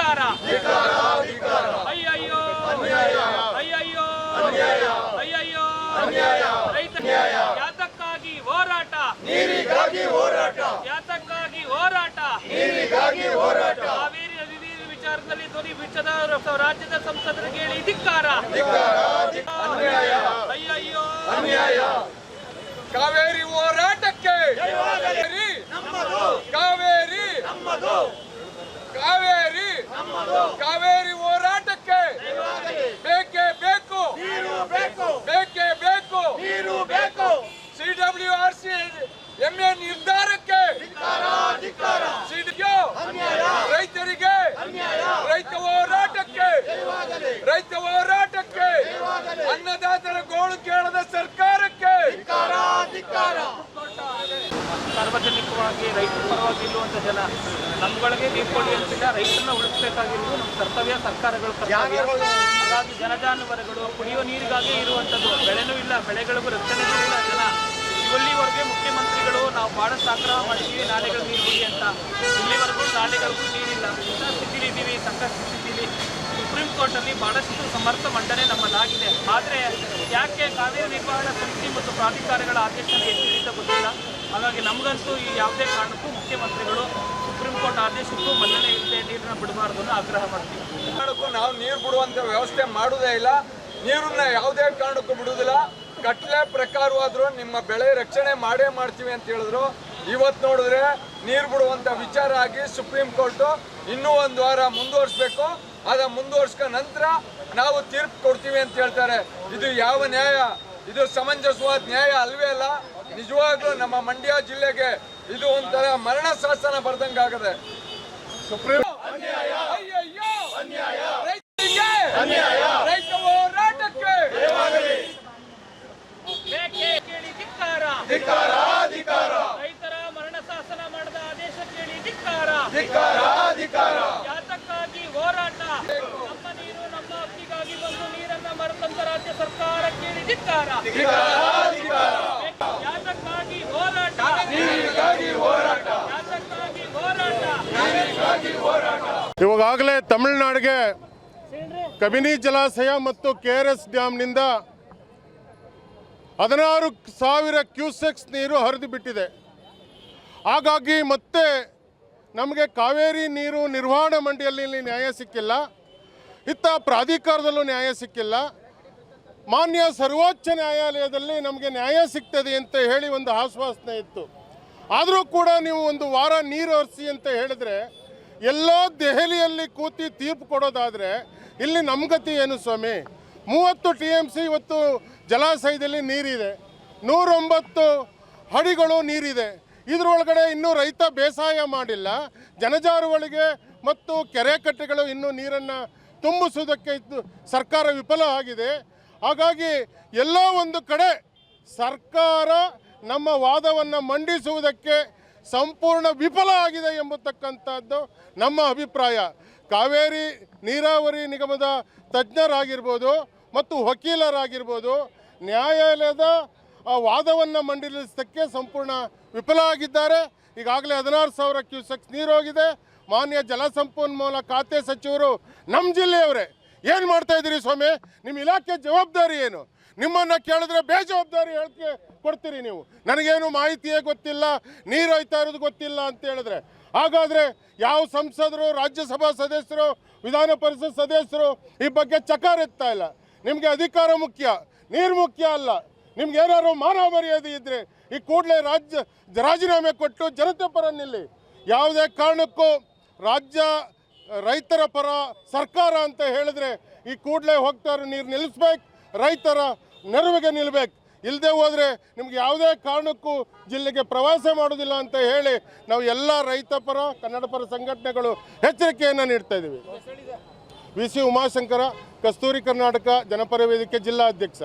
ಧಿಕ್ಕಾರ ಅಯ್ಯಯ್ಯೋ ಅಯ್ಯಯ್ಯೋ ಅಯ್ಯಯ್ಯೋ ರೈತ ಯಾತಕ್ಕಾಗಿ ಹೋರಾಟ ಯಾತಕ್ಕಾಗಿ ಹೋರಾಟ ಕಾವೇರಿ ನದಿ ನೀರು ವಿಚಾರದಲ್ಲಿ ಧ್ವನಿ ಬಿಚ್ಚದ ರಾಜ್ಯದ ಸಂಸದರಿಗೆ ಹೇಳಿ ಧಿಕ್ಕಾರ ಅಯ್ಯಯ್ಯೋ ಕಾವೇರಿ ಹೋರಾಟಕ್ಕೆ ಕಾವೇರಿ ಕಾವೇರಿ ಕಾವೇರಿ ಹೋರಾಟಕ್ಕೆ ಬೇಕೇ ಬೇಕು ಬೇಕೇ ಬೇಕು CWRC MA ನಿರ್ಧಾರಕ್ಕೆ ರೈತರಿಗೆ ರೈತ ಹೋರಾಟಕ್ಕೆ ಅನ್ನದಾತರ ಗೋಳು ಕೇಳದ ಸರ್ಕಾರಕ್ಕೆ ಸಾರ್ವಜನಿಕವಾಗಿ ರೈತರ ಪರವಾಗಿ ಇರುವಂತ ಜನ ನಮ್ಗಳಿಗೆ ನೀರ್ಕೊಳ್ಳಿ ಅಂತಿಲ್ಲ, ರೈತರನ್ನ ಉಳಿಸಬೇಕಾಗಿರುವುದು ನಮ್ಮ ಕರ್ತವ್ಯ, ಸರ್ಕಾರಗಳು ಕರ್ತವ್ಯ. ಹಾಗಾಗಿ ಜನಜಾನುವಾರುಗಳು ಕುಡಿಯುವ ನೀರಿಗಾಗಿ ಇರುವಂಥದ್ದು, ಬೆಳೆನೂ ಇಲ್ಲ, ಬೆಳೆಗಳಿಗೂ ರಕ್ಷಣೆಗೂ ಇಲ್ಲ ಜನ. ಇಲ್ಲಿವರೆಗೆ ಮುಖ್ಯಮಂತ್ರಿಗಳು ನಾವು ಬಹಳಷ್ಟು ಆಗ್ರಹ ಮಾಡಿದ್ದೀವಿ ನಾಲೆಗಳು ನೀರು ಬಿಡಿ ಅಂತ, ಇಲ್ಲಿವರೆಗೂ ನಾಲೆಗಳಿಗೂ ನೀರಿಲ್ಲ. ಇಂಥ ಸ್ಥಿತಿಲಿದ್ದೀವಿ, ಸಂಕಷ್ಟ ಸ್ಥಿತಿಲಿ. ಸುಪ್ರೀಂ ಕೋರ್ಟಲ್ಲಿ ಬಹಳಷ್ಟು ಸಮರ್ಥ ಮಂಡನೆ ನಮ್ಮದಾಗಿದೆ. ಆದರೆ ಯಾಕೆ ಕಾವೇರಿ ನಿರ್ವಹಣಾ ಸಮಿತಿ ಮತ್ತು ಪ್ರಾಧಿಕಾರಗಳ ಆದೇಶನ ಎತ್ತಿರಿತ ಗೊತ್ತಿಲ್ಲ. ಹಾಗಾಗಿ ನಮಗಂತೂ ಈ ಯಾವುದೇ ಕಾರಣಕ್ಕೂ ಮುಖ್ಯಮಂತ್ರಿಗಳು ಸುಪ್ರೀಂ ಕೋರ್ಟ್ ಆದೇಶಕ್ಕೂ ಮನ್ನಣೆ ಇಲ್ಲದೆ ನೀರನ್ನ ಬಿಡಬಾರ್ದು ಅನ್ನೋ ಆಗ್ರಹ ಮಾಡ್ತೀವಿ. ಕಾರಣಕ್ಕೂ ನಾವು ನೀರು ಬಿಡುವಂಥ ವ್ಯವಸ್ಥೆ ಮಾಡೋದೇ ಇಲ್ಲ, ನೀರನ್ನ ಯಾವುದೇ ಕಾರಣಕ್ಕೂ ಬಿಡುವುದಿಲ್ಲ. ಕಟ್ಲೆ ಪ್ರಕಾರವಾದರೂ ನಿಮ್ಮ ಬೆಳೆ ರಕ್ಷಣೆ ಮಾಡೇ ಮಾಡ್ತೀವಿ ಅಂತ ಹೇಳಿದ್ರು. ಇವತ್ತು ನೋಡಿದ್ರೆ ನೀರು ಬಿಡುವಂಥ ವಿಚಾರ ಆಗಿ ಸುಪ್ರೀಂ ಕೋರ್ಟು ಇನ್ನೂ ಒಂದು ವಾರ ಮುಂದುವರಿಸಬೇಕು. ಅದನ್ನು ಮುಂದುವರ್ಸ್ಕ ನಂತರ ನಾವು ತೀರ್ಪು ಕೊಡ್ತೀವಿ ಅಂತ ಹೇಳ್ತಾರೆ. ಇದು ಯಾವ ನ್ಯಾಯ? ಇದು ಸಮಂಜಸವಾದ ನ್ಯಾಯ ಅಲ್ವೇ ಅಲ್ಲ. ನಿಜವಾಗ್ಲೂ ನಮ್ಮ ಮಂಡ್ಯ ಜಿಲ್ಲೆಗೆ ಇದು ಒಂಥರ ಮರಣ ಶಾಸನ ಬರ್ದಂಗಾಗದೆ. ಸುಪ್ರೀಂ ರೈತ ಹೋರಾಟಕ್ಕೆ ರೈತರ ಮರಣ ಶಾಸನ ಮಾಡಿದ ಆದೇಶ ಕೇಳಿ ಧಿಕ್ಕಾರ. ಯಾತಕ್ಕಾಗಿ ಹೋರಾಟ? ನಮ್ಮ ನೀರು ನಮ್ಮ ಹಕ್ಕಿಗಾಗಿ ಬಂದು ನೀರನ್ನ ಮರೆತಂತ ರಾಜ್ಯ ಸರ್ಕಾರ ಕೇಳಿ ಧಿಕ್ಕಾರ. ಯಾತಕ್ಕಾಗಿ ಹೋರಾಟ? ಇವಾಗಲೇ ತಮಿಳುನಾಡಿಗೆ ಕಬಿನಿ ಜಲಾಶಯ ಮತ್ತು KRS ಡ್ಯಾಮ್ನಿಂದ 16,000 ಕ್ಯೂಸೆಕ್ಸ್ ನೀರು ಹರಿದು ಬಿಟ್ಟಿದೆ. ಹಾಗಾಗಿ ಮತ್ತೆ ನಮಗೆ ಕಾವೇರಿ ನೀರು ನಿರ್ವಹಣಾ ಮಂಡಳಿಯಲ್ಲಿ ನ್ಯಾಯ ಸಿಕ್ಕಿಲ್ಲ, ಇತ್ತ ಪ್ರಾಧಿಕಾರದಲ್ಲೂ ನ್ಯಾಯ ಸಿಕ್ಕಿಲ್ಲ. ಮಾನ್ಯ ಸರ್ವೋಚ್ಚ ನ್ಯಾಯಾಲಯದಲ್ಲಿ ನಮಗೆ ನ್ಯಾಯ ಸಿಗ್ತದೆ ಅಂತ ಹೇಳಿ ಒಂದು ಆಶ್ವಾಸನೆ ಇತ್ತು. ಆದರೂ ಕೂಡ ನೀವು ಒಂದು ವಾರ ನೀರು ಹರಿಸಿ ಅಂತ ಹೇಳಿದ್ರೆ, ಎಲ್ಲೋ ದೆಹಲಿಯಲ್ಲಿ ಕೂತಿ ತೀರ್ಪು ಕೊಡೋದಾದರೆ ಇಲ್ಲಿ ನಮ್ಮ ಗತಿ ಏನು ಸ್ವಾಮಿ? 30 TMC ಇವತ್ತು ಜಲಾಶಯದಲ್ಲಿ ನೀರಿದೆ, 109 ಅಡಿಗಳು ನೀರಿದೆ. ಇದರೊಳಗಡೆ ಇನ್ನೂ ರೈತ ಬೇಸಾಯ ಮಾಡಿಲ್ಲ, ಜನಜಾನುವಾರುಗಳಿಗೆ ಮತ್ತು ಕೆರೆ ಕಟ್ಟೆಗಳು ಇನ್ನೂ ನೀರನ್ನು ತುಂಬಿಸುವುದಕ್ಕೆ ಸರ್ಕಾರ ವಿಫಲ ಆಗಿದೆ. ಹಾಗಾಗಿ ಎಲ್ಲೋ ಒಂದು ಕಡೆ ಸರ್ಕಾರ ನಮ್ಮ ವಾದವನ್ನು ಮಂಡಿಸುವುದಕ್ಕೆ ಸಂಪೂರ್ಣ ವಿಫಲ ಆಗಿದೆ ಎಂಬತಕ್ಕಂಥದ್ದು ನಮ್ಮ ಅಭಿಪ್ರಾಯ. ಕಾವೇರಿ ನೀರಾವರಿ ನಿಗಮದ ತಜ್ಞರಾಗಿರ್ಬೋದು ಮತ್ತು ವಕೀಲರಾಗಿರ್ಬೋದು ನ್ಯಾಯಾಲಯದ ವಾದವನ್ನು ಮಂಡಿಸಲಿಕ್ಕೆ ಸಂಪೂರ್ಣ ವಿಫಲ ಆಗಿದ್ದಾರೆ. ಈಗಾಗಲೇ 16,000 ಕ್ಯೂಸೆಕ್ಸ್ ನೀರು ಹೋಗಿದೆ. ಮಾನ್ಯ ಜಲಸಂಪನ್ಮೂಲ ಖಾತೆ ಸಚಿವರು ನಮ್ಮ ಜಿಲ್ಲೆಯವರೇ, ಏನು ಮಾಡ್ತಾ ಇದ್ದೀರಿ ಸ್ವಾಮಿ? ನಿಮ್ಮ ಇಲಾಖೆ ಜವಾಬ್ದಾರಿ ಏನು? ನಿಮ್ಮನ್ನು ಕೇಳಿದ್ರೆ ಬೇಜವಾಬ್ದಾರಿ ಹೇಳಿಕೆ ಕೊಡ್ತೀರಿ ನೀವು. ನನಗೇನು ಮಾಹಿತಿಯೇ ಗೊತ್ತಿಲ್ಲ, ನೀರು ಹೋಯ್ತಾ ಇರೋದು ಗೊತ್ತಿಲ್ಲ ಅಂತ ಹೇಳಿದ್ರೆ, ಹಾಗಾದರೆ ಯಾವ ಸಂಸದರು, ರಾಜ್ಯಸಭಾ ಸದಸ್ಯರು, ವಿಧಾನ ಪರಿಷತ್ ಸದಸ್ಯರು ಈ ಬಗ್ಗೆ ಚಕಾರ ಎತ್ತಾ ಇಲ್ಲ? ನಿಮಗೆ ಅಧಿಕಾರ ಮುಖ್ಯ, ನೀರು ಮುಖ್ಯ ಅಲ್ಲ. ನಿಮ್ಗೆ ಏನಾದ್ರು ಮಾನ ಮರ್ಯಾದೆ ಇದ್ದರೆ ಈ ಕೂಡಲೇ ರಾಜೀನಾಮೆ ಕೊಟ್ಟು ಜನತೆ ಪರ ನಿಲ್ಲಿ. ಯಾವುದೇ ಕಾರಣಕ್ಕೂ ರಾಜ್ಯ ರೈತರ ಪರ ಸರ್ಕಾರ ಅಂತ ಹೇಳಿದ್ರೆ ಈ ಕೂಡಲೇ ಹೋಗ್ತಾರೆ ನೀರು ನಿಲ್ಲಿಸ್ಬೇಕು, ರೈತರ ನೆರವಿಗೆ ನಿಲ್ಲಬೇಕು. ಇಲ್ಲದೆ ಹೋದರೆ ನಿಮ್ಗೆ ಯಾವುದೇ ಕಾರಣಕ್ಕೂ ಜಿಲ್ಲೆಗೆ ಪ್ರವಾಸ ಮಾಡೋದಿಲ್ಲ ಅಂತ ಹೇಳಿ ನಾವು ಎಲ್ಲ ರೈತ ಪರ ಕನ್ನಡ ಪರ ಸಂಘಟನೆಗಳು ಎಚ್ಚರಿಕೆಯನ್ನು ನೀಡ್ತಾ ಇದ್ದೀವಿ. VC ಉಮಾಶಂಕರ, ಕಸ್ತೂರಿ ಕರ್ನಾಟಕ ಜನಪರ ವೇದಿಕೆ ಜಿಲ್ಲಾ ಅಧ್ಯಕ್ಷ.